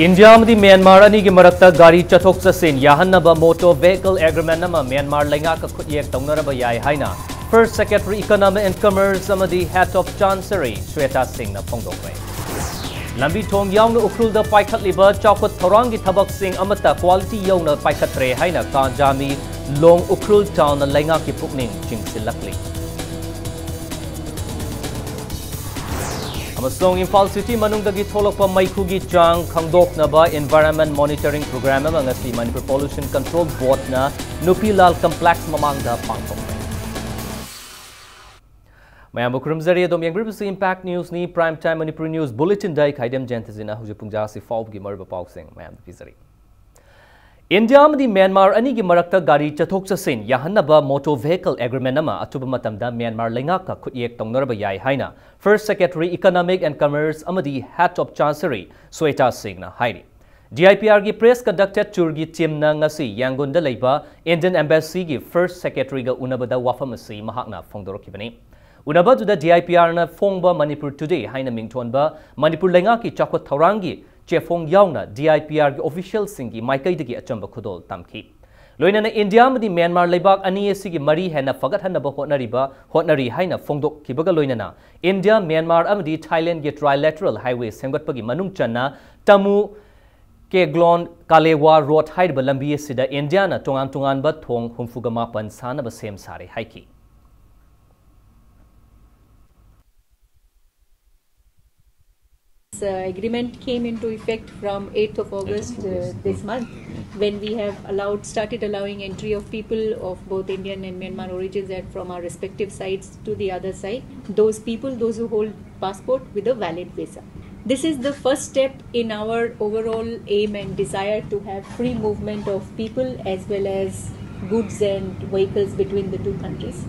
India amadi Myanmar ani gi marakta gari chathok chasin yahanaba motor vehicle agreement nama Myanmar lainga ka khuyek taunaraba yai haina First Secretary Economic and Commerce amadi Head of Chancery Shweta Singh na phongdokre Lambi thong yaungna ukrulda paikhatliba chawkhat thorangi thabak sing amata quality yaungna paikhatre haina kanjami long ukrul town na lainga ki pukning chingsilakli Amasong Imphal City manungdagi tholokpa maikhugi chang khangdoknaba Environment Monitoring Program ama ngasi Manipur Pollution Control Board na Nupilal Complex mamangda pangtokre. Mayam bukrumzari adom yangbirbusi Impact News ni Prime Time Manipur News Bulletin dai khaidem jentazina hujupungja si faub gi marba pausing mayam bizari. India amadi Myanmar ani gi marakta gari chathok chasin yahanaba motor vehicle agreement nama atuba matamda Myanmar lainga ka khuyek taunaraba yai haina First Secretary Economic and Commerce amadi Head of Chancery Shweta Singh na hairi DIPR gi press conducted tour gi team na ngasi Yangon da leiba Indian Embassy gi First Secretary ga unabada wafam asi mahakna phongdorokibani unaba juda DIPR na phongba Manipur today haina mingthonba Manipur lainga ki chakot thaurangi Chefong yauna DIPR ki official singi maikai digi achamba khudol tamki loina na India amadi Myanmar leibak ani sigi mari hena fagat hanaba hotnari haina phongdok kibaga loina na India Myanmar amadi Thailand gi trilateral highway semgatpagi manung channa tamu Keglon Kalewa road haidba lambi sida India na tongan ba thong humfugama pan sanaba sem sare haiki Agreement came into effect from 8th of August this month when we have started allowing entry of people of both Indian and Myanmar origins and from our respective sides to the other side. Those who hold passport with a valid visa. This is the first step in our overall aim and desire to have free movement of people as well as goods and vehicles between the two countries.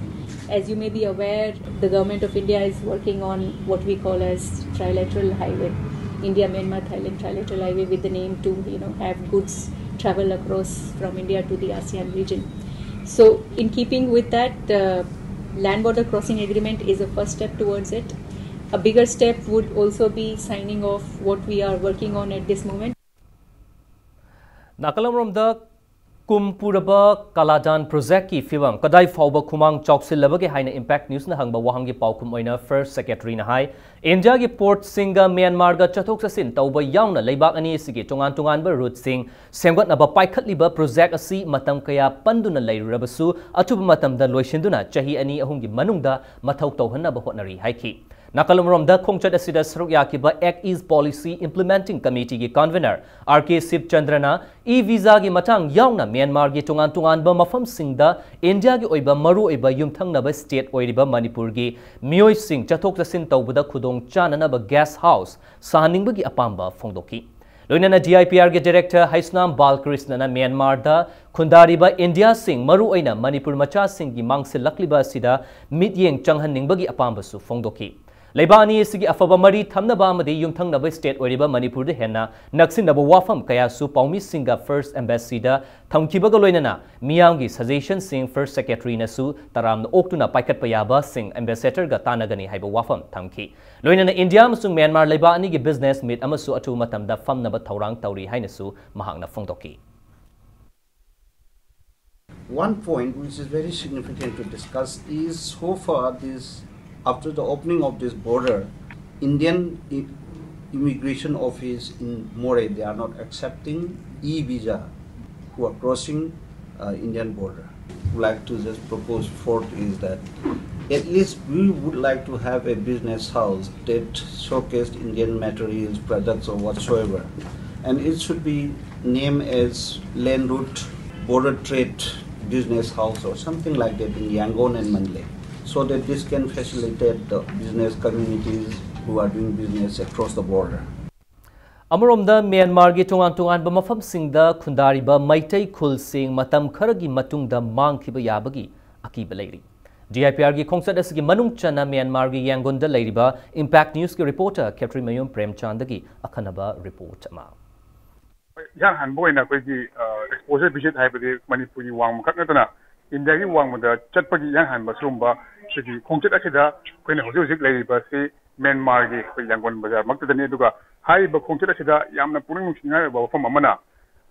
As you may be aware, the government of India is working on what we call as trilateral highway, India-Myanmar-Thailand trilateral highway with the name to have goods travel across from India to the ASEAN region. So in keeping with that, land border crossing agreement is a first step towards it. A bigger step would also be signing off what we are working on at this moment. Nakalamromda Kumpuraba Kaladan project ki film kadai fauba khumang chawsilaba ge haina Impact News na hangba wahangi paukum oina First Secretary na hai India gi port singa Myanmar ga chathok chasin tauba yauna leibak ani sigi tongan ba route sing semgat na ba paikhatliba project asi matam kaya panduna leirabasu atuba matam da loisinduna chahi ani ahum gi manungda mathau tauhanna ba hotnari haiki Nakalamromda khongchat asida saruk yakiba Act East Policy Implementing Committee gi convener RK Sip Chandrana e-visa gi matang yauna Myanmar gi tongan ba mafam singda India gi oiba maru oiba yumthangna ba state oiriba Manipur gi mioi sing chathok chasin tawbada khudong chanana ba guest house sahaningba gi apamba phongdoki Loinana DIPR ge director Haisnam Balkrishna na Myanmar da khundariba India sing maru oina Manipur macha sing gi mangsil lakliba sida mityeng changhaningba gi apamba su phongdoki Leibani sigi afaba mari thamnaba amadi yumthangnaba state oiriba Manipur de henna naksinaba wafam kaya su paumi singa First Embassy da thamkibaga loinana miyangi suggestion sing First Secretary na su taramna oktuna paikat payaba sing ambassador ga tanagani haiba wafam thamki loinana India amasung Myanmar leibani gi business meet amasu atu matamda famnaba thaurang tauri haina su mahakna phongdoki One point which is very significant to discuss is so far after the opening of this border, Indian immigration office in More, they are not accepting e-visa who are crossing Indian border. Would like to just propose forth is that at least we would like to have a business house that showcased Indian materials, products or whatsoever. And it should be named as Land Route Border Trade Business House or something like that in Yangon and Mandalay, so that this can facilitate the business communities who are doing business across the border. Amoromda Myanmar gi tongan ba mafam singda khundari ba maitai khul sing matam kharagi matungda mangkhiba yabagi akiba leiri. DIPR gi khongsat asigi manung chana Myanmar gi Yangon da leiriba Impact News ki reporter Captain Mayum Premchand gi akhanaba report ama. Yang han boy na koi gi exposure visit haibadi Manipuri wang makatna India gi wang da chatpagi yang han basumba sigi khongchat asida koina hojik leiriba si Myanmar gi Yangon bazar maktadani duga हाइब खोंचत असिदा यामना पुनिंग नुसिंगाय मफम अमना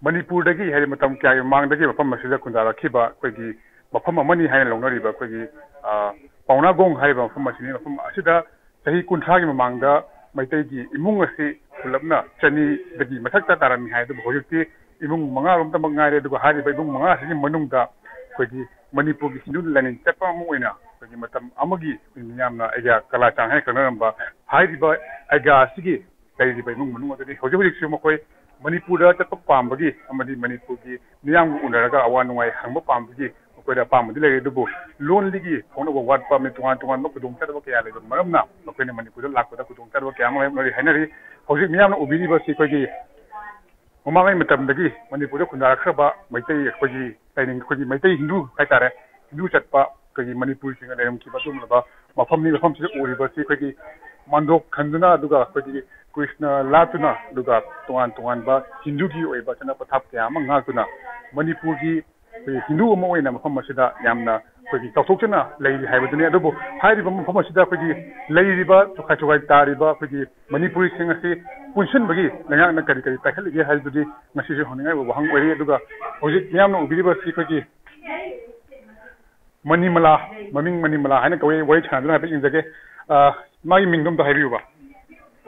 मणिपुर दगी है मतम क्या मांग दगी मफम असिदा खुंदारखिबा कोगी मफम अमनी हाय लौनरिबा कोगी पौनागोंग हाइब मफम असिनी मफम असिदा सही कुंथागी ममांगदा मैतैगी इमुंग असि फुलबना चनी दगी मथक्ता तारमी हाय दु होजुती इमुंग मंगा रोम तमक ngaire दुगा हारिबा इमुंग मंगा असि मनुंगदा कोगी मणिपुर की हिंदू लाइन चपा मोइना कोगी मतम अमगी यामना एगा कला चांग है खनरंबा हाइबा एगा सिगी ꯂꯩꯔꯤꯕ ꯏꯃꯨꯡ ꯃꯅꯨꯡ ꯑꯗꯨꯗꯤ ꯍꯧꯖꯤꯛ ꯍꯧꯖꯤꯛꯁꯨ ꯃꯈꯣꯏ ꯃꯅꯤꯄꯨꯔꯗ ꯆꯠꯄ ꯄꯥꯝꯕꯒꯤ ꯑꯃꯗꯤ ꯃꯅꯤꯄꯨꯔꯒꯤ ꯃꯤꯌꯥꯝꯒ ꯎꯅꯔꯒ ꯑꯋꯥ ꯅꯨꯡꯉꯥꯏ ꯍꯪꯕ ꯄꯥꯝꯕꯒꯤ ꯃꯈꯣꯏꯗ ꯑꯄꯥꯝꯕꯗꯤ ꯂꯩꯔꯤ ꯑꯗꯨꯕꯨ ꯂꯣꯟꯗꯒꯤ ꯐꯥꯎꯅꯕ ꯋꯥꯠꯄ ꯑꯃꯗꯤ ꯇꯣꯉꯥꯟ ꯇꯣꯉꯥꯟꯕ ꯈꯨꯗꯣꯡꯆꯥꯗꯕ ꯀꯌꯥ ꯂꯩꯕ ꯃꯔꯝꯅ ꯃꯈꯣꯏꯅ ꯃꯅꯤꯄꯨꯔꯗ ꯂꯥꯛꯄꯗ ꯈꯨꯗꯣꯡꯆꯥꯗꯕ ꯀꯌꯥ ꯑꯃ ꯃꯔꯤ ꯍꯥꯏꯅꯔꯤ ꯍꯧꯖꯤꯛ ꯃꯤꯌꯥꯝꯅ ꯎꯕꯤꯔꯤꯕꯁꯤ ꯑꯩꯈꯣꯏꯒꯤ ꯃꯃꯥꯡꯉꯩ ꯃꯇꯝꯗꯒꯤ ꯃꯅꯤꯄꯨꯔꯗ ꯈꯨꯟꯗꯥꯔꯛꯈ꯭ꯔꯕ ꯃꯩꯇꯩ ꯑꯩꯈꯣꯏꯒꯤ ꯂꯥꯏꯅꯤꯡ ꯑꯩꯈꯣꯏꯒꯤ ꯃꯩꯇꯩ ꯍꯤꯟꯗꯨ ꯍꯥꯏꯇꯥꯔꯦ ꯍꯤꯟꯗꯨ ꯆꯠꯄ ꯑꯩꯈꯣꯏꯒꯤ ꯃꯅꯤꯄꯨꯔꯁꯤꯡꯒ ꯂꯩꯔꯝꯈꯤꯕ ꯑꯗꯨꯒꯨꯝꯂꯕ ꯃꯐꯝꯅꯤ ꯃꯐꯝꯁꯤꯗ ꯎꯔꯤꯕꯁꯤ ꯑꯩꯈꯣꯏꯒꯤ ꯃꯥꯟꯗꯣꯞ ꯈꯟꯗꯨꯅ ꯑꯗꯨꯒ ꯑꯩꯈꯣꯏꯒꯤ कृष्ण लातुना दुगा तोंगान तोंगान बा हिंदू की ओइबा चना पथाप क्या अमा ngaktuna मणिपुर की हिंदू अमा ओइना मफम असिदा यामना कोगी तौथोकचना लेरि हाइबदुनि अदुबु हाइरिबा मफम असिदा कोगी लेरिबा तुखा तुखा तारिबा कोगी मणिपुरी सिंग असि पुनसनबगी लंगाना करि करि पाखलिगे हाइबदुनि मसिसे होनिङाय वहंग ओइरि अदुगा होजि यामना उबिरिबा सि कोगी मणिमला ममिंग मणिमला हाइना कवे वइ छानदुना हाइबे इंजगे मागी मिंगदम the हाइबिउबा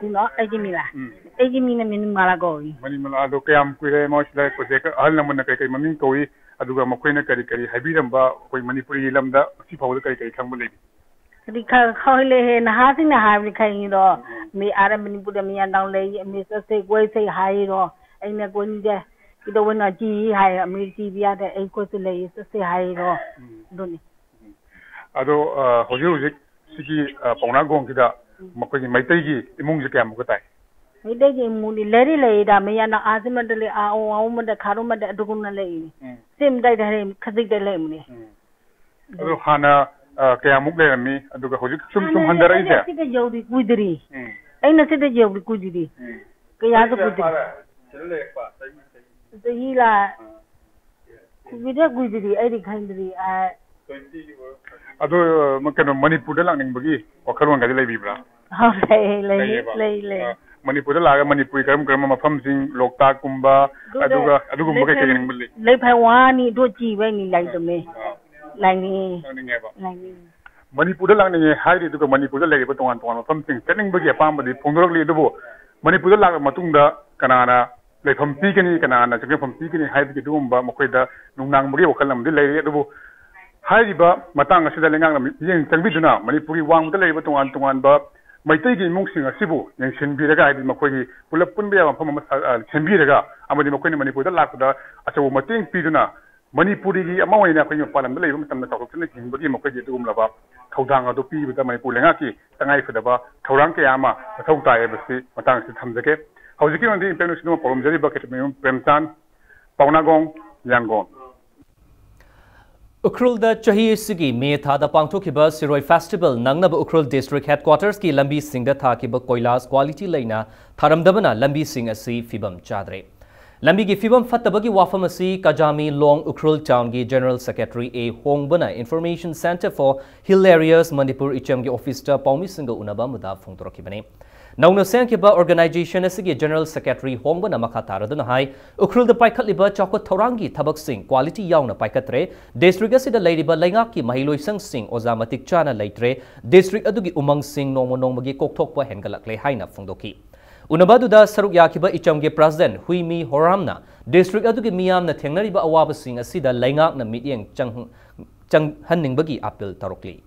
No, Ejimila. Ejimina Minimala Goi. Manimala, Dokam, Kure, Moshla, Koseka, Alamana Kay, Mamin Koi, Aduga Mokwena Kari, Habiramba, Manipuri Lambda, Sipo Kay, Kambuli. Because Hole and Hatin have kind of me Adam Manipuri and down lay, Mr. Say, Way say hi or ain't a going there. You don't want to G high, me TV at the Eco lay, say hi or don't. Ado, Hojuzik, Siki, Ponagong, मकोई मैतई की इमुंग से क्या मुकताय मैतई की मुनी लेरी लेदा मैं याना आजमदले आओ मद खारो मद दुगुना ले सेम दाइ दरे खजिक दे ले मुनी अदो हाना क्या मुक ले मी अदुगा होजिक सुम हंदराई जा सिते जोदी कुदरी ऐना सिते जोदी कुदरी कया तो कुदरी सही ला कुदरी कुदरी ऐदी खंदरी अदो मकनो मणिपुर लांगनिंगबगी वखरवन गादि लेबिब्रा ले मणिपुर लागा मणिपुर करम करम मफमसिंग लोकता कुंबा अदुगुम के केनिंगबली ले फावानी दो जीवेनी लाइदमे लाइनी मणिपुर लांगनिंगे हाइदि दुगा मणिपुर लेरिबा तोंगान तोंगान मफमसिंग चनिंगबगी अपामबदी फोंदरगली दुबो मणिपुर लागा मतुंगदा कनाना लेफम पीगनी कनाना चगफम पीगनी हाइदि दुगुम्बा मखोइदा नुंगनांगबगी वखलमदि लेरि दुबो हाइरिबा मतंग असिदा लेंगांग मियें चंगबिदुना मणिपुरी वांगदा लेरिबा तोंगान तोंगान बा मैतई की इमुंगसिंग असिबु यंगसिनबिरगा हाइदि मखोइगी पुलप पुनबिया मफम सेंबिरगा अमदि मखोइनि मणिपुरदा लाकदा अचौ मतेंग पिदुना मणिपुरी की अमा ओइना खैनो पालमदा लेरिबा मतमदा तौथोकचना हिंबगी मखोइगी दुगुमलाबा थौदांग अदु पिबदा मणिपुर लेंगाकी तंगाइ फदबा थौरांग कयामा मथौ तायबसि मतंग सि थमजके हौजिकि ओंदि इंटरनेशनल प्रॉब्लमजरिबा केटमेम प्रेमचांद पौनागोंग यांगोन उखरुल द चाही सिगी मे थादा पांगथोखिबा सिरोय फेस्टिवल नंगनब उखरुल डिस्ट्रिक्ट हेडक्वार्टर्स की लंबी सिंग थाकिबा कोइलास क्वालिटी लेना थारमदबना लंबी सिंग असि फिबम चादरे लंबी की फिबम फत्तबगी वाफम असि कजामी लोंग उखरुल टाउन की जनरल सेक्रेटरी ए होंगबना information centre for hill areas Manipur इचम की ऑफिसर पौमी सिंग उनबा मुदा फोंतोरखिबने नौना सेंकिबा ऑर्गेनाइजेशन असि जनरल सेक्रेटरी होंगबना मखा तारदना हाई उखरुल द पाइखलिबा चौकत थौरांगी थबक सिंग क्वालिटी यावना पाइखत्रे डिस्ट्रिक्ट असिदा लेरिबा लैंगाक की महिलोइसंग सिंग ओजा मतिक चाना लेत्रे डिस्ट्रिक्ट अदुगी उमंग सिंग नोंगो नोंगमगी कोकथोकपा हेनगलकले हाइना फोंदोकी उनबादुदा सरुक याखिबा इचमगे president हुइमी होरामना district अदुगी मियामना थेंगनरिबा अवाब Singh असिदा लैंगाकना मिटियंग चंगहन्निंगबगी appeal तरोकली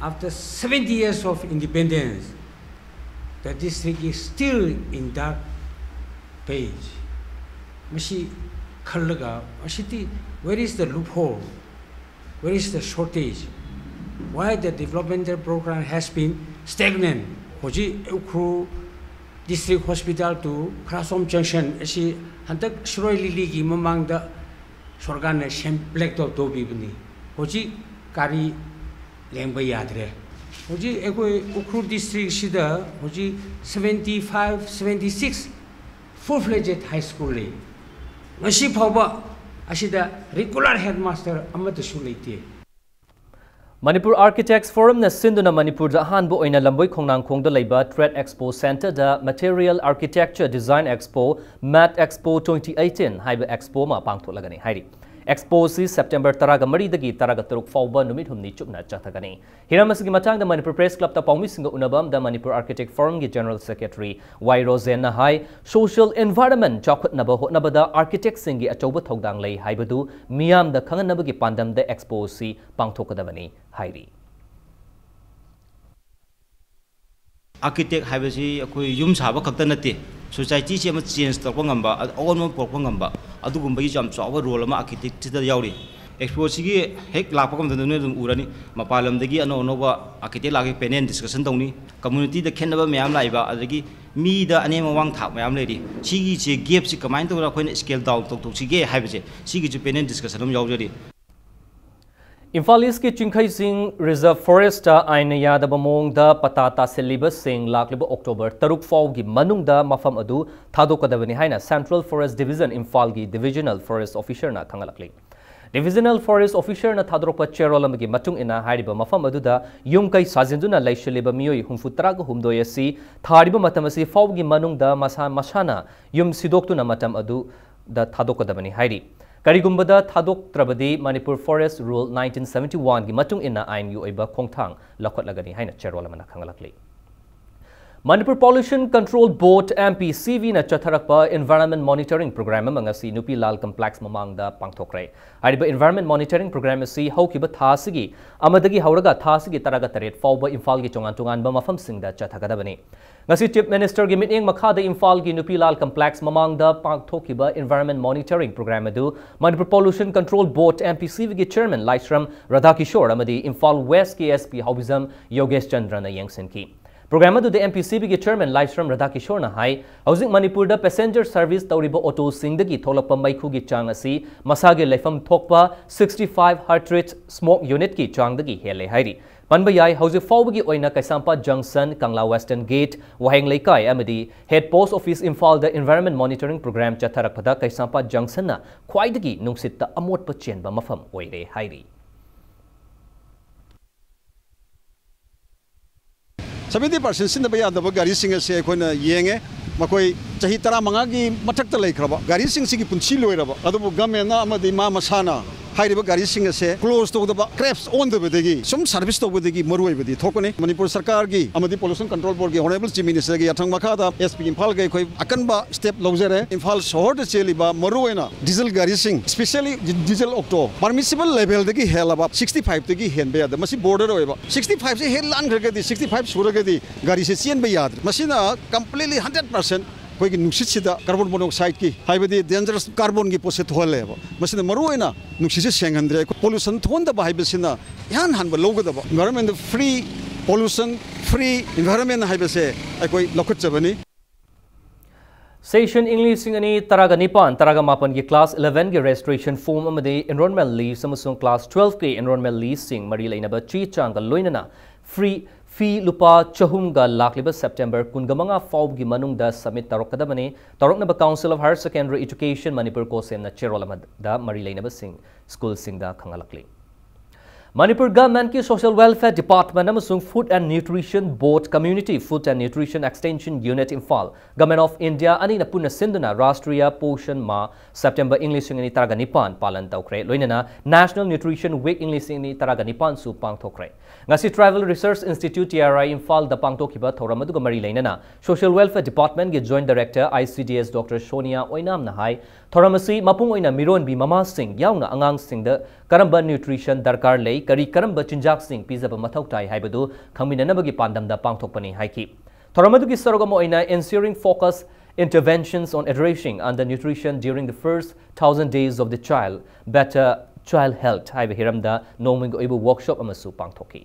After 70 years of independence, the district is still in dark page. Mashi khalaga, mashiti, where is the loophole? Where is the shortage? Why the developmental program has been stagnant? Hoji Ukru District Hospital to Krasom Junction, she hantak Shroy Lili gi mamang da sorgan shem black dot dobi buni. Hoji kari Lengba yadre. Hoji eko Ukru district shida hoji 75, 76 full-fledged high school le. Ngashi phawba ashida regular headmaster amata shu leite. Manipur Architects Forum na sinduna Manipur da hanbo oina lamboi khongnang khongda leiba Trade Expo Center da Material Architecture Design Expo Mat Expo 2018 haiba expo ma pangtholagani hairi Expo si September taraga mari dagi taraga taruk fawba numit humni chupna chathagani Hiramasigi matang da Manipur Press Club ta pawmi singa unabam da Manipur Architect Forum gi General Secretary Y Rosen na hai social environment chakut naba hotnaba da architect singi achauba thogdang lei haibadu miyam da khangan naba gi pandam da expo si pangthokadabani hairi Architect haibasi akoi yum saba khakta nate society se ma change tokpa ngamba on ma pokpa ngamba adugumba gi jam chawa role ma architect da yauri expo sigi hek lakpa kam dun dum urani mapalam dagi ano ba architect lagi panel discussion tongni community da khenaba mayam laiba adagi mi da ane ma wang thak mayam leidi sigi che gap si kamain to ra khoin scale down tok sige haibase sigi ju panel discussion um yaujari Imphal East ki Chingkhai Singh Reserve Forest aina yadaba mong da patata syllabus sing lakliba October taruk faw gi manung da mafam adu thadokadabani haina Central Forest Division Imphal gi Divisional Forest Officer na khangalakli Divisional Forest Officer na thadropa cherolam gi matung ina hariba mafam adu da yumkai sajinduna laishliba miyoi humfutra ga humdoi asi thariba matamasi faw gi manung da masana yum sidoktuna matam adu da thadokadabani hairi Karigumbada Thadok Trabadi Manipur Forest Rule 1971 gi matung ina ain yu oiba khongthang lakhot lagani haina cherolamana khangalakli Manipur Pollution Control Board MPCV na chatharakpa Environment Monitoring Program mangasi Nupi Lal Complex mamang da pangthokre ariba Environment Monitoring Program si haukiba thasigi amadagi hauraga thasigi taraga taret fawba Imphal gi chongan ba mafam singda chathagadabani ngasi Chief Minister gi meeting makhada Imphal gi Nupi Lal Complex mamang da pangthokiba Environment Monitoring Program adu Manipur Pollution Control Board MPCV gi Chairman Laishram Radhakishore amadi Imphal West KSP Haubizam Yogesh Chandra na yangsenki Program adu the MPCB gi Chairman Laishram Radhakishore na hai housing Manipur da passenger service tawriba auto singdagi tholakpa maikhu gi chang asi masage leifam thokpa 65 heart rate smoke unit ki changdagi hele hairi panba yai housing fawgi oina Kaisampa Junction Kangla Western Gate Waheng Laikai amadi Head Post Office Imphal da Environment Monitoring Program chatharakpada Kaisampa Junction na khwaidagi nungsitta amotpa chenba mafam oire hairi 70% सिंदबा यादबा गाड़ी सिंग से अखोना येंगे मकोई चाही तरा मंगागी मथक्ता लेखरबा गाड़ी सिंग सिगी पुंची लोइरबा अदबु गमेना अमदि मा मसाना हाइरिबा गाड़ी सिंग से क्लोज तोदबा क्रैप्स ऑन दबदेगी सम सर्विस तोबदेगी मरुइबदि थोकने मणिपुर सरकार की अमदि पोल्यूशन कंट्रोल बोर्ड की ऑनरेबल चीफ मिनिस्टर की अथंग मखादा एसपी इम्फाल के कोई अकनबा स्टेप लौजरे इम्फाल शहर दे चेलिबा मरुइना डीजल गाड़ी सिंग स्पेशली डीजल ऑक्टो परमिसिबल लेवल दगी हेलबा 65 दगी हेनबे याद मसी बॉर्डर होइबा 65 से हेल लान करगदी 65 सुरगदी गाड़ी से चेनबे याद मसीना कंप्लीटली 100% कोई नुसिदा कार्बन मोनोक्साइड की हाइबदी डेंजरस कार्बन की पोसे थोलेबा मसीना मरुइना नुसिसे सेंगंद्रे पोल्यूशन थोंदबा हाइबसिना यान हानबा लोगदबा environment free pollution free environment हाइबसे कोई लखुचबनी Session English singani taraga nipan taraga mapan ki class 11 ki registration form amade enrollment leave samusung class 12 ki enrollment leave sing mari lainaba chi changa loinana free fee lupa chahumga lakliba September kungamanga faub gi manungda submit tarokadabani taroknaba Council of Higher Secondary Education Manipur ko semna cherolamad da mari lainaba sing school singda khangalakli Manipur Government ki Social Welfare Department amasung Food and Nutrition Board Community Food and Nutrition Extension Unit Imphal Government of India ani na punna sinduna Rashtriya Poshan Ma September English ni taraga nipan palan taukre loinana National Nutrition Week English ni taraga nipan su pangthokre ngasi Travel Research Institute TRI Imphal da pangthokiba thoramadu mari lainana Social Welfare Department ki Joint Director ICDS Dr. Sonia Oinam na hai thoramasi mapung oina miron bi mama sing yauna angang sing da karamba nutrition darkar lei kari karamba chinjak sing pizaba mathau tai haibadu khangminanabagi pandamda pangthokpani haiki thoramadu ki sarogamo oina ensuring focus interventions on addressing undernutrition during the first 1000 days of the child better child health haiba hiramda noming oibu workshop amasu pangthoki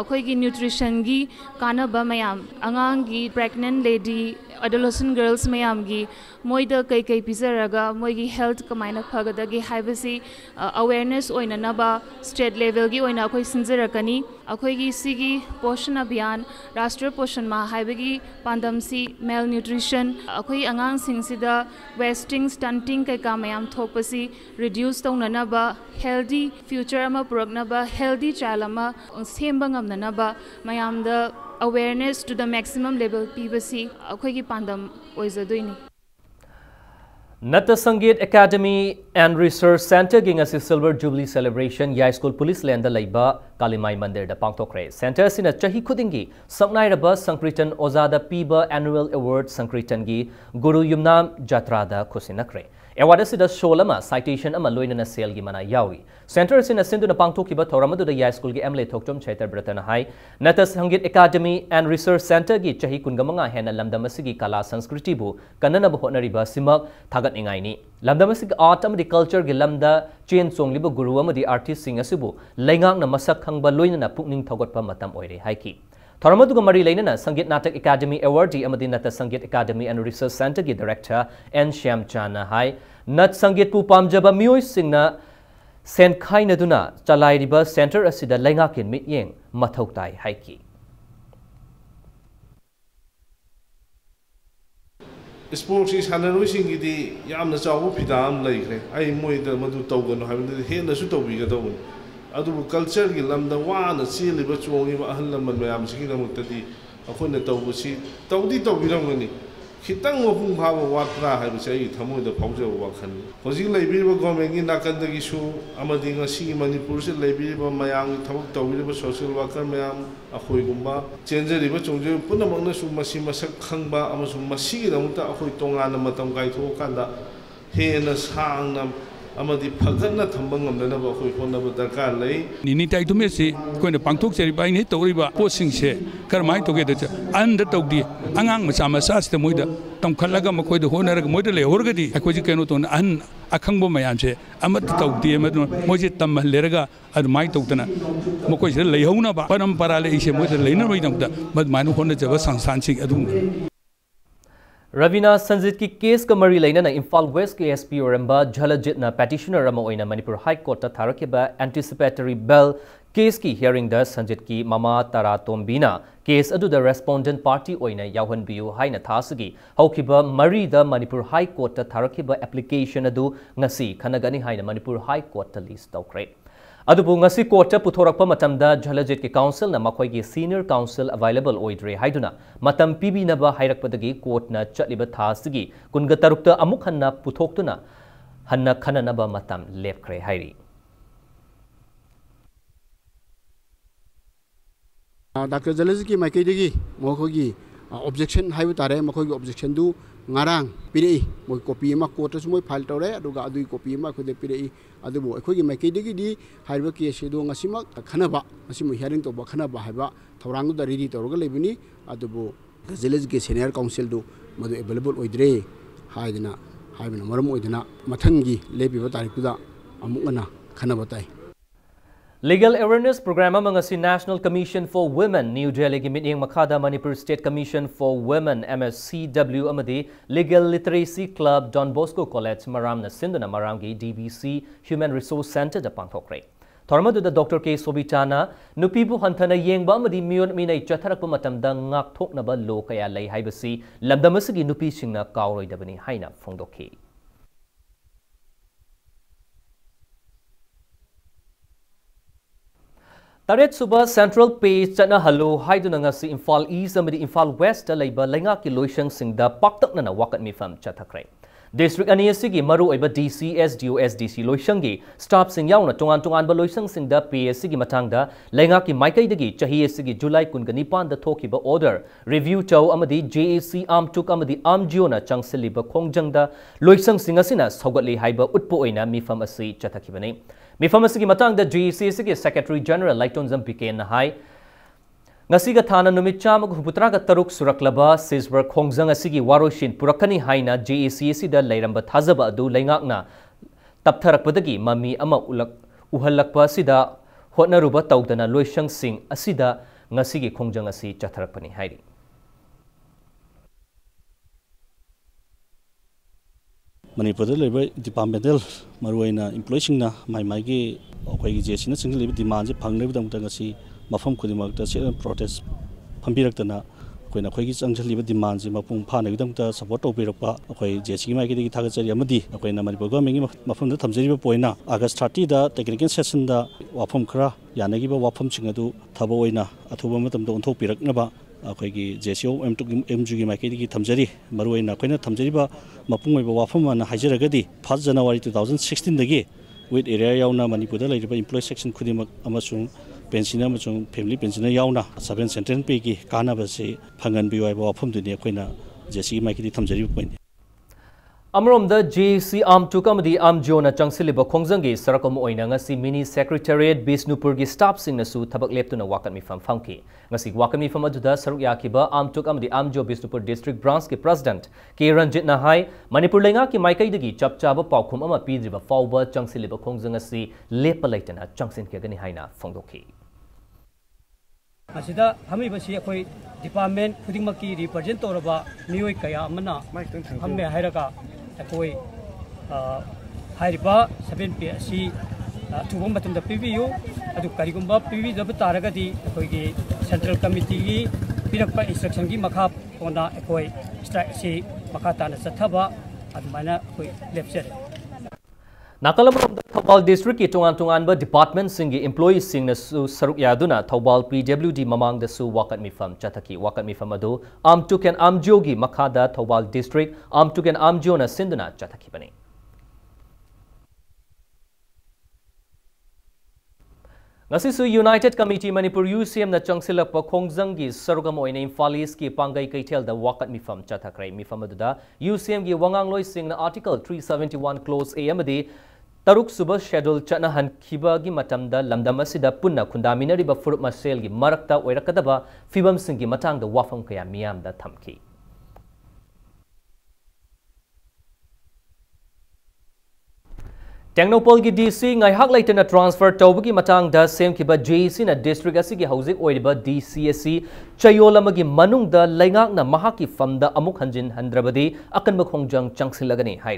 अखोई nutrition की कानबा ma'am आगांग की pregnant lady adolescent girls ma'am की मोइद कई कई पिजरगा मोइगी health कमायना फगदगी हाइबसी awareness ओइननबा state level की ओइना अखोई सिंजरकनी अखोगी सिगी पोषण अभियान राष्ट्रीय पोषण माह हाइबगी पांदमसी मेल न्यूट्रिशन अखोई अंगांग सिंगसिदा वेस्टिंग स्टंटिंग कैका मयाम थोपसी रिड्यूस तौननबा हेल्दी फ्यूचर अमा पुरकनबा हेल्दी चाइल्ड अमा Semba ngamnanaba mayamda awareness to the maximum level pbc अखोगी पांदम ओइजदोइनी Nata Sangeet Academy and Research Center ging asi Silver Jubilee Celebration Yai School Police Land da Laiba Kalimai Mandir da Pangthokre. Center sina chahi khudingi Samnai Raba Sankritan Ozada Piba Annual Award Sankritan gi Guru Yumnam Jatra da Khusinakre. Award asida sholama citation ama loinana sale gi mana yawi. Center sina sindu na pangthokiba thoramadu da Yai School gi Emle Thokchom Chaitar Bratana Hai. Nata Sangeet Academy and Research Center gi chahi kungamanga hena lamdamasigi kala sanskriti bu kanana bu honariba simak thagat ingaini. Lamdamasig art amadi culture gi lamda chen songlibu guru amadi artist sing asibu laingang na masak khangba loinana pukning thogotpa matam oire haiki. Thoramadu mari lainana Sangeet Natak Academy Awardee amadi Nata Sangeet Academy and Research Center gi Director N Shyam Chana hai Nat Sangeet pu pamjaba mioi singna sen khaina duna chalairiba center asida laingakin mityeng mathautai haiki. Sports is Hanaruising the Yamna Sawu Pidam like I moid the Madu Togan, having the Hena Sutobi. Adu culture gilam the one a seal liver to only Ahlam and Mayam Sikam Tadi, a Honeta Todi Tobiramani. Hitang of how what I would say, Tamu the Pauja Wakan. Was in Liberia going in Nakanda issue, Amadinga Sea Manipur, Liberia, Mayam, Tobi, social worker, Mayam, a Hoigumba, change the river to Punamana Sumasima Kangba, Amasumasi, the Muta Hoitonga, Matam Gaito Kanda, Henas Hangnam. Amadi Pagana Tambangam Nava Hona Dakale. Ninita to Messi, going to Pangtok Seribai, Toriba, posting share, Carmine together, and the Togdi, Angang Masamas, the Muda, Tom Kalaga Mako, the Honor Modele, Orgadi, Aquajikanoton, and Akambo Mayanche, Amat Togdi, Mojitam Lerga, and my Tokana, Moko Leona, Panam Parale is a model liner, but Manu Honda was Sansi Adum. Ravina Sanjit ki case ka mari laina na Imphal West ke SP oramba Jhalajit na petitioner rama oina Manipur High Court ta tharakiba anticipatory bail case ki hearing da Sanjit ki mama Tara Tombina case adu da respondent party oina yauhan biu haina thasagi haukiba mari da Manipur High Court ta tharakiba application adu ngasi khanagani haina Manipur High Court ta list tawkre. Adubu ngasi court puthorakpa matamda Jhalajit ki council na makhoi gi senior council available oidre haiduna matam pibi naba hairakpadagi court na chatliba thasigi kunga tarukta amuk hanna puthoktuna hanna khananaba matam lepkre hairi. Dr. Jhalajit ki maikaidagi mokhogi objection haibu tare mokhogi objection du ngarang pirei moi copy ma court sumoi file tore aduga adui copy ma khode pirei adubu akhoi gi maikaidagi di haiba case du ngasima khanaba ngasimo hearing to ba khanaba haiba thorang da ready toroga lebini adubu Jhalajit ki senior council du madu available oidre haidina haibina maram oidina mathangi lebiba tarik da amukana khanaba tai. Legal Awareness Program among us National Commission for Women, New Delhi meeting Makhada Manipur State Commission for Women, MSCW Amadi, Legal Literacy Club, Don Bosco College, Maramna Sindhana Marangi, DBC, Human Resource Center, the Pangthokre. Thormadu the Dr. K. Sobitana, Nupibu Hantana Yengba Amadi Mion Mina Chatarapumatam Dangak Toknaba Lokaya Lay Haibasi, Lamdamasagi Nupi Singna Kauroi Dabani Haina Fondoki. Taret Suba Central Page Chana Halo Haidunanga si Imphal East amadi Imphal West Laiba Lenga ki Loishang Singda Paktak na wakat mi fam chatakre. District Aniasigi Maru Iba DCS DOSDC Loishangi Stop Sing Yauna Tungan ba Loishang Singda PSigi Matangda Lenga ki Maikai Digi Chahiasigi July Kunganipan the Tokiba Order Review Chow amadi JAC Am Tuk amadi Am Jiona Changsiliba Kongjangda Loishang Singasina Sogatli Haiba Utpo Oina mi fam asi chatakibane. Mifamasigi matang da GCC Secretary General Laiton Zampike na hai ngasiga thana numit chamag huputraga taruk suraklaba siswer khongjang asigi waroshin purakani haina GCC da lairamba thazaba adu laingakna taptharakpadagi mami ama uhalakpa sida hotnaruba tawdana loishang sing asida ngasigi khongjang asi chatharakpani hairi. Manipur departmental maruina employing na my magi okay JC na single demand pang dangasi mafam khudimagta chelen protest phambirakna koina khoi gi changchaliba demand ji mapung phana gidamta support tawbirakpa khoi jesi mai gi thagachari amadi koina Manipur government gi mafam da thamjariba poina August 30 da technical session da wafam khara yanagi ba wafam chingadu thaba oina athuba matam da onthokpiraknaba akhoi JCO M2 gi mai gi thamjari maruina koina thamjariba mapung oiba wafam na hajaragadi 1 January 2016 dagi with area yauna Manipur da laiba employee section khudimak amasung pensioner amachung family pensioner yauna 7 central pay gi kana base phangan bi waiba wafam duni koina JC mai gi thamjari point Amrom the JC Amtukamadi Amjona Changsiliba Khongjanggi Sarakam Oina ngasi mini secretariat Bisnupur gi staff sing nasu thabak leptuna wakan mi fam famki ngasi wakan mi fam aduda saruk yakiba Amtukamadi Amjo Bisnupur district branch ki president K Ranjit na hai Manipur lenga ki maikai dagi chapchaba paukhum ama pidriba fawba Changsiliba Khongjang ngasi lepa laitana changsin ke gani haina phongdokhi Asida hami basi akoi department khudingmaki represent toraba mioi kaya amana hamme hairaga akoi hairiba 7P asi thubam batumda PVU adu karigumba PV dab taragadi akoi gi central committee gi pirakpa instruction gi makha ona akoi strike si makha tana sathaba admana akoi lepsere Nakalam Thobal district ki tungan ba department singi employees sing na su saruk yaduna Thobal PWD mamang da su wakat mi fam chathaki wakat mi fam adu Amtuk and Amjogi makhada Thobal district Amtuk and Amjona sinduna chathaki bani ngasi su United Committee Manipur UCM na changsilak pa Khongjanggi sarugam oina Imphal ki pangai kaithel da wakat mi fam chathakrai mi fam adu UCM gi wangangloi sing na article 371 clause A amadi Taruk Suba schedule chana han khiba gi matamda lamdam asida punna khundaminari ba furup masel gi marakta oirakadaba fibam sing gi matang da wafam kaya miyam da thamki Technopol gi DC ngai hak laitena transfer tawbagi matang da sem khiba JC na district asigi hauzik oiriba DCSC chayolama gi manung da laingak na mahaki famda amuk hanjin handrabadi akan makhongjang changsilagani hai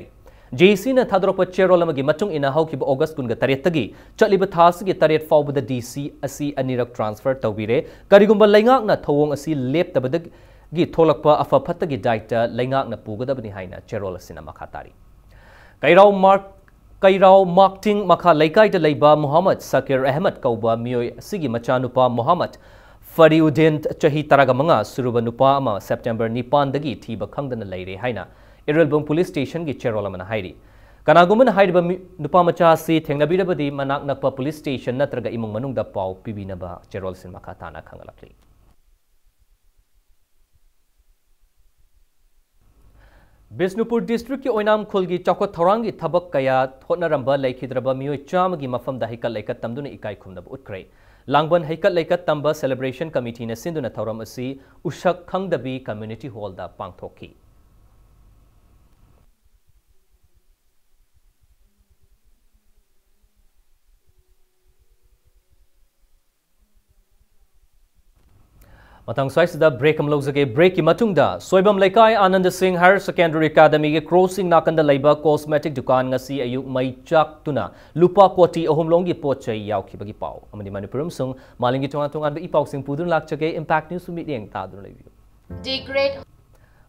JC na thadropa cherolama gi matung ina haukiba August kunga taret tagi chaliba thas gi taret fawbada DC asi anirak transfer tawbire karigumba laingak na thawong asi lep tabada gi tholakpa afa phatta gi daita laingak na pugadabani haina cherol asina makhatari Kairao Marketing Makha Laikai da Laiba Muhammad Sakir Ahmed Kauba Mioi Sigi Machanupa Muhammad Fariuddin Chahi Taragamanga Suruba Nupa Ama September Nipan Dagi Tiba Kangdana Laire Haina Irelbung Police Station gi Cherolamana Hairi Kanaguman Haiba Nupa Macha Si Tengnabirabadi Manak Nakpa Police Station Natraga Imung Manung da Pau Pibinaba Cherol Sin Makatana Kangalakli Bisnupur district ki oinam khulgi chakot thorangi thabak kaya thotnaramba laikhidraba mioi chamagi mafam da hikal laikat tamduna ikai khumnab utkrai langban hikal laikat tamba celebration committee na sinduna thoram asi ushak khangdabi community hall da pangthoki Matang size da break amlogzage break ki matungda soibam laikai Anand Singh Higher Secondary Academy ge crossing nakanda laiba cosmetic dukan ngasi ayuk mai chak tuna lupa koti ahumlong gi pochai yaukibagi pau amani Manipuram sung malingi tongan ba ipau sing pudun lakchage impact news sumit yeng ta dun review degrade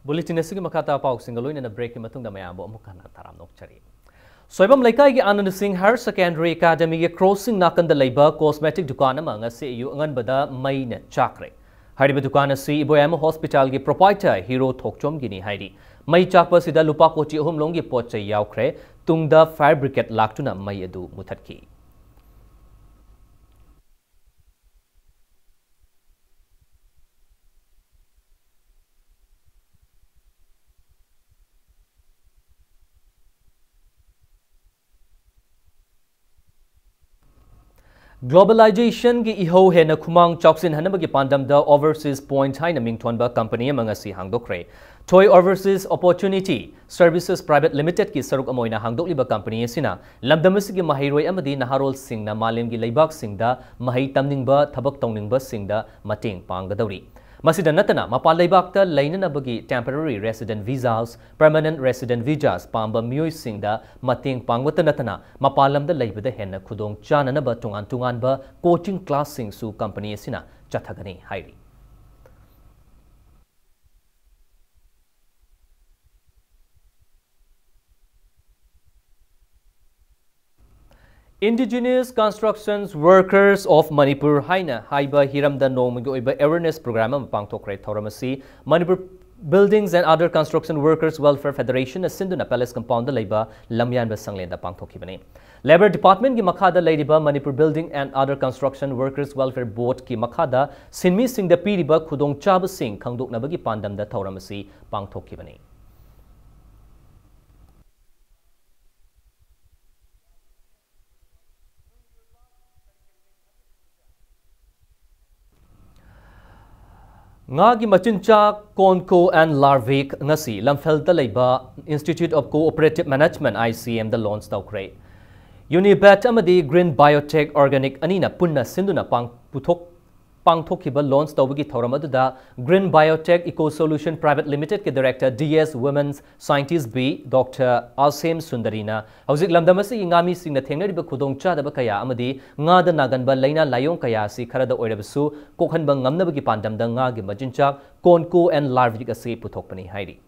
bulletin asigi makata pau sing loina na break ki matungda mayambo amukana taram nokchari soibam laikai ge Anand Singh Higher Secondary Academy ge crossing nakanda laiba cosmetic dukan ama ngasi ayu angan bada mai na chakre Hariba dukan asi Iboyama Hospital gi proprietor Hero Thokchom gini hairi mai chakpa sida lupa koti ahum longi pochai yaukre tungda fire brigade laktuna mai adu muthatki Globalization gi iho he na khumang choksin hanabagi pandam da overseas point haina mingthonba company amangasi hangdokre Toy Overseas Opportunity Services Private Limited ki saruk amoina hangdokliba company asina lamdamasigi mahairoi amadi naharol singna malemgi leibak singda mahai tamningba thabak tongningba singda mateng panggadori Masida natana mapal leibakta lainanabagi temporary resident visas, permanent resident visas pamba miyoi singda mating pangwata natana mapalamda leibada henna khudong chananaba tungan ba coaching class sing su company asina chathagani hairi. Indigenous Constructions Workers of Manipur Haina Haiba Hiramda Nomugoiba Awareness Program Pangtokre Thoramasi Manipur Buildings and Other Construction Workers Welfare Federation Sinduna Palace Compound Labor Lamyan Sanglenda Pangtokibani. Labor Department ki Makada Ladiba Manipur Building and Other Construction Workers Welfare Board ki Makada Sinmi Singh the Piriba Kudong Chab Singh Kangduk Nabagi Pandam da Thoramasi Pangtokibani. Ngagi Machincha Konko and Larvik Ngasi Lamfelta Leba Institute of Cooperative Management ICM the launch Taukre. Unibet Amadi Green Biotech Organic Anina Punna Sinduna Pangthokiba launch Tawagi Thoramada Green Biotech Eco Solution Private Limited ke Director DS Women's Scientist B Dr. Alsem Sundarina Hauzik Lamdamasi Ingami Singh the Thengnariba Khudong Chadaba Kaya Amadi Ngada Naganba Laina Layong Kaya si Karada Oirabasu Kokhanba Ngamnabagi Pandamda Ngagi Majinchak Konko and Larvik Ase Puthokpani Hairi.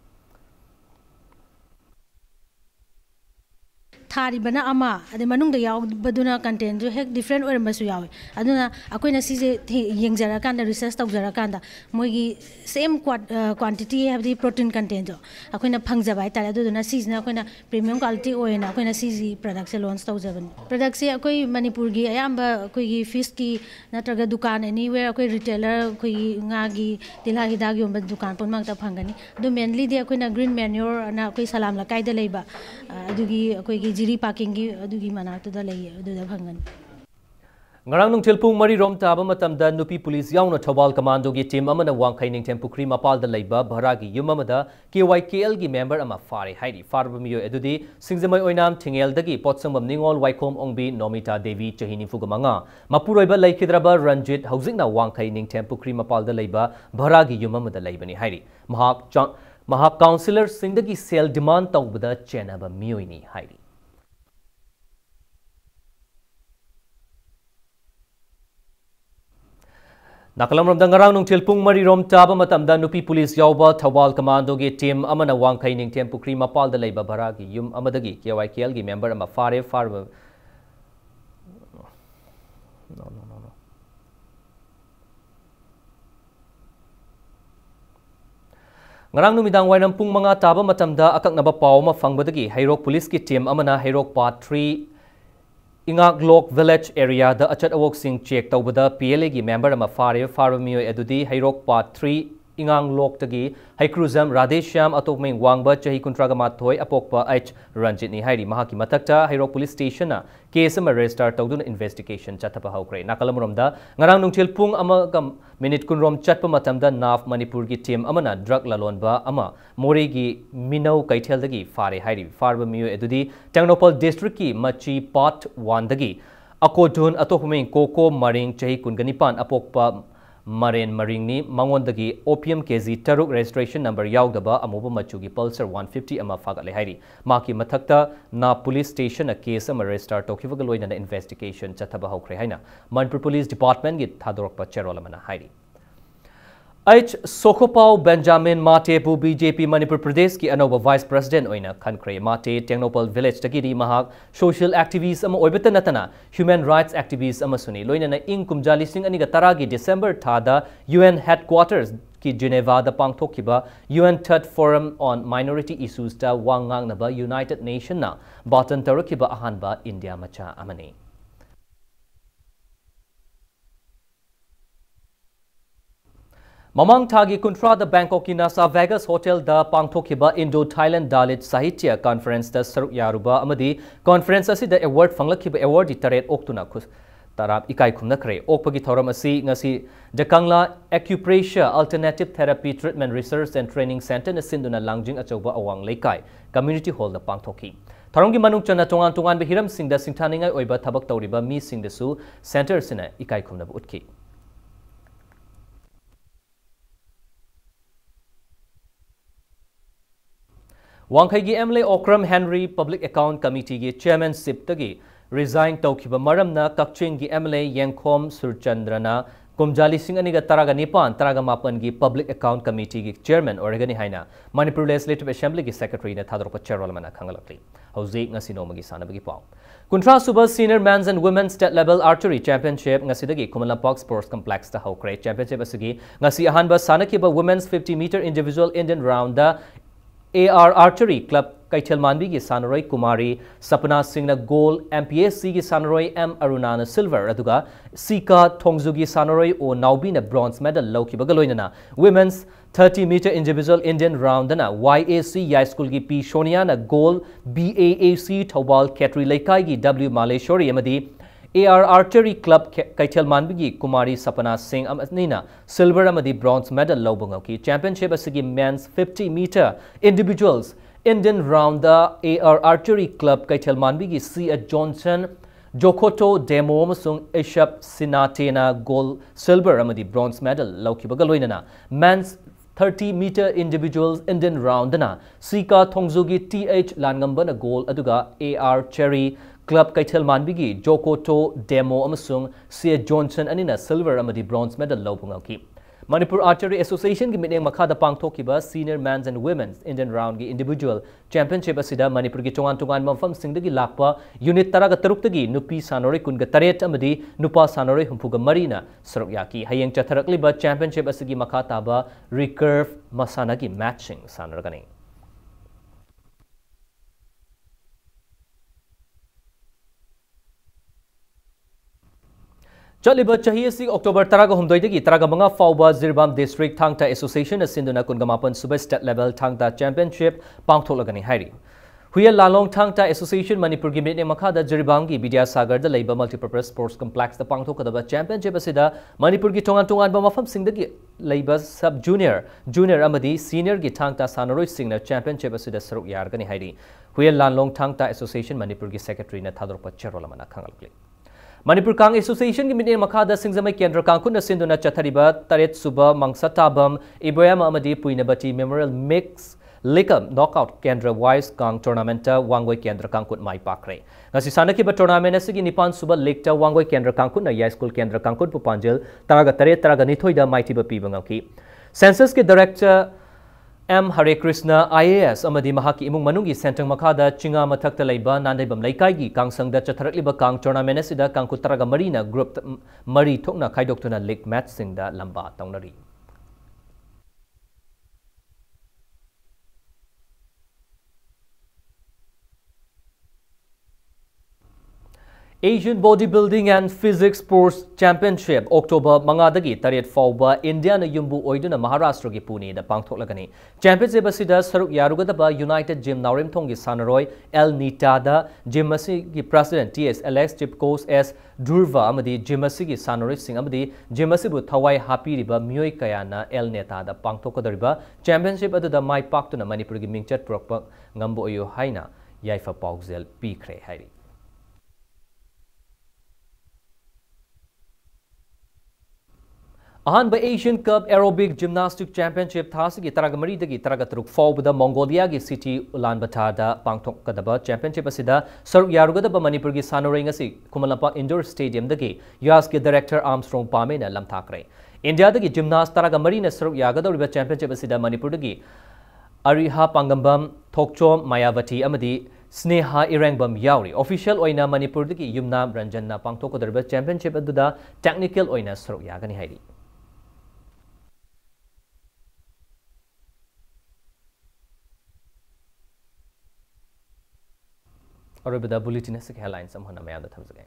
Tharibana ama ade manung da yaw baduna content jo hek different or masu yaw aduna akoina sije yengjara kanda research tawjara kanda moigi same quantity have the protein content jo akoina phangjabai tare aduna sijna akoina premium quality oina akoina siji product se launch tawjaban product se akoi manipur gi ayamba akoi gi fish ki natraga dukan anywhere akoi retailer akoi ngagi tilha hidag yomba dukan pon mangta phangani do mainly de akoina green manure na akoi salam la kaida leiba adugi akoi gi jiri parking gi adugi manakta da lei aduda phangan Ngarang nung tilpung mari rom taba matamda nupi police yauna Thawal commando gi team amana wangkai ning tempukri mapal da leiba bharagi yumamada KYKL gi member ama fare hairi farbamiyo edudi singjamai oinam thingel dagi potsangam ningol waikom ongbi Nomita Devi chahini fugamanga mapuroiba laikhidraba Ranjit haujingna wangkai ning tempukri mapal da leiba bharagi yumamada leibani hairi mahak councillor singdagi sell demand tawbada chenaba miyoini hairi Nakalam rom dangarang nung tilpung mari rom taba matamda nupi police yawba Thawal commando gi team amana wangkai ning tempukri mapal da leiba bharagi yum amadagi KYKL gi member ama fare Ngarang numidang wainam pung mga taba matamda akaknaba paw mafangbadagi Hairok police ki team amana Hairok part 3 Ingaglok village area the achat awok sing check tawbada PLA gi member ama fare farmiyo edudi Hairok part 3 Ingaglok tagi Haikruzam Radheshyam atokmeng wangba chahi kuntraga mathoi apokpa H Ranjit ni hairi mahaki matakta Hairok police station na case ama register tawduna investigation chathapa haukre nakalamromda ngarang nungthil pung ama gam minute kunrom chatpa matamda naf Manipur gi team amana drug lalonba ama More gi Minau Kaithel dagi fare hairi farba miyo edudi Tengnopal district ki Machi part 1 dagi akodun atokmeng koko maring chahi kunganipan apokpa Maren Maringni Mangondagi Opium KZ Taruk registration number Yaugdaba Amoba Machugi Pulsar 150 ama Fagatle Hairi Maki Matakta na police station a case ama register Tokivagaloina investigation Chataba Haukre Haina Manipur Police Department git Thadorokpa Cherolamana Hairi H Sokhopau Benjamin Mate bu BJP Manipur Pradesh ki Anova Vice President oina Khankre Mate Tengnopal Village Tagiri Mahak social activist ama oibeta natana human rights activist ama suni loina na ing kumjali sing aniga taragi December thada UN headquarters ki Geneva da pangthokiba UN Third Forum on Minority Issues ta wangang naba United Nation na batan tarakiba ahanba India macha amani Mamang Thagi Kuntra the Bangkok ki Nasa Vegas Hotel da Pangthokiba Indo-Thailand Dalit Sahitya Conference da Saruk Yaruba amadi conference asi da award fanglakiba award di taret oktuna khus tarap ikai khumna kre okpagi thoram asi ngasi Jakangla Acupressure Alternative Therapy Treatment Research and Training Center na sinduna langjing achoba awang leikai community hall da Pangthoki Tharonggi manung chana tongan behiram sing da singthaningai oiba thabak tawriba mi sing da su center sina ikai khumna utki Wangkhaigi MLA Okram Henry Public Account Committee gi chairmanship tagi resign tawkhiba maramna Kakching gi MLA Yengkhom Surchandrana Kumjali Singh Aniga Taraga Nipan Taraga Mapan gi Public Account Committee gi chairman organi haina Manipur Legislative Assembly gi secretary na thadropa chairolmana khangalakli hauzi ngasi nomagi sanabagi paw Kuntra Suba Senior Men's and Women's State Level Archery Championship ngasidagi Kumalampak Sports Complex ta hawkre championship asigi ngasi ahanba sanakiba Women's 50-meter individual Indian round da AR Archery Club Kaichel Manbi ki Sanaroi Kumari Sapna Singh na gold MPSC ki Sanaroi M Arunana silver aduga Sika Thongzu ki Sanaroi o Naubi na bronze medal lauki bagaloina Women's 30-meter individual Indian round na YAC High School ki P Shonia na gold BAAC Thawal Ketri Laikai ki W Maleshwari amadi AR Archery Club Kaichel Manbi ki Kumari Sapna Singh amanina silver amadi bronze medal laubangaki championship asigi men's 50-meter individuals Indian round the AR Archery Club Kaichel Manbi ki C. Johnson Jokoto Demo Masung Ishap Sinatena gold silver amadi bronze medal lauki bagaloina men's 30-meter individuals Indian round na Sika Thongzugi TH Langamba na gold aduga AR Cherry Club Kaichel Manbigi Jokoto Demo Amasung C. Johnson anina silver amadi bronze medal laubungaki Manipur Archery Association gi miteng makhada pangthokiba Senior Men's and Women's Indian round gi individual championship asida Manipur gi tongan mafam singdagi lakpa unit taraga taruk-tagi nupi sanori kunga taret amadi nupa sanori humpuga marina sarukyaki hayeng chatharakliba championship asigi makhataba recurve masanagi matching sanargani Chaliba Chahiasi October Taraga Humdoidagi Taragamanga Fauba Zirbam District Thangta Association Asinduna Kungamapan Super State Level Thangta Championship Pangtholagani Hairi. Huya Lalong Thangta Association Manipur Gimit Makada Jirbangi Vidya Sagar the Labor Multipurpose Sports Complex the Pangthokadaba Championship Asida Manipur Gitongan Bamafam Singdagi Labor Sub Junior Amadi Senior Gitangta Sanaroi Singer Championship Asida Saruk Yargani Hairi. Huya Lalong Thangta Association Manipur Gi Secretary na Thadropa Cherolamana Kangalkli. Manipur Kang Association ki miteng makada Singzamai Kendra Kangkun na sinduna chathariba taret suba mangsatabam Ibrahim Amadi Puinabati Memorial Mix Likam Knockout Kendra Wise Kang Tournament Wangoi Kendra Kangkun Mai Pakre. Ngasi sanakiba tournament asigi nipan suba Lake Wangoi Kendra Kangkun na High School Kendra Kangkun Pupanjil taraga taret taraga nithoida maitiba pibangaki. Census ki Director M. Hare Krishna IAS amadi mahaki imung manungi sentang makada chinga mathakta leiba nandaibam laikai kangsangda chatharakliba kang tournament asida kangkutaraga marina group mari thokna khaidoktuna league match singda lamba taunari Asian Bodybuilding and Physics Sports Championship October mangadagi taret fauba India na yumbu oiduna Maharashtra gi Pune da pangthoklagani championship asida saruk yarugadaba United Gym Naurim Thonggi Sanaroi El Nita da gym asi gi president TS Alex Chipkos S Durva amadi gym asi gi Sanaroi Singh amadi gym asi bu thawai hapiriba mioi kayana El Neta da pangthokadariba championship aduda mai paktuna Manipur gi mingchat prokpa ngambo oyo haina yaifa paugzel pikre hairi Ahanba Asian Cup Aerobic Gymnastic Championship Thasigi Taragamari dagi Taragatruk Fawbada Mongolia gi city Ulaanbaatar Pangthokadaba Championship asida Saruk Yarugadaba Manipur gi Sanorai ngasi Kumalampak Indoor Stadium dagi UAS gi Director Armstrong Pame na lamthakre. India dagi gymnast Taragamari na Saruk Yagadoriba Championship asida Manipur dagi Ariha Pangambam Thokchom Mayavati amadi Sneha Irangbam Yauri official oina Manipur dagi Yumnam Ranjanna Pangthokadariba Championship aduda technical oina Saruk Yagani hairi. Arabada bulletin se headlines amhana mayam da thamjage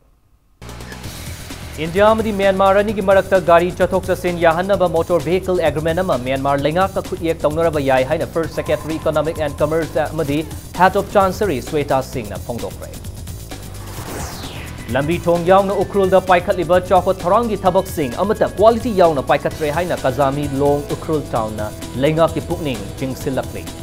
India amadi Myanmar ani gi marakta gari chathok chasin yahanaba motor vehicle agreement ama Myanmar lenga ka khuyek tawnaraba yai haina first secretary economic and commerce amadi head of chancery Sweta Singh na phongdokre Lambi thong yauna ukrul da paikhatliba chawkhat thorang gi thabak sing amata quality yauna paikatre haina Kazami long ukrul town na lenga ki pukning jingsilakle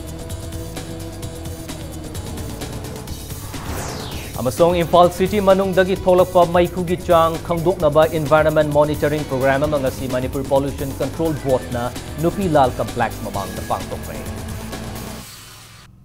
Amasong Imphal City manungdagi tholakpa maikugi chang khangdoknaba environment monitoring program amangasi Manipur Pollution Control Board na Nupi Lal Complex mamang na pangtokre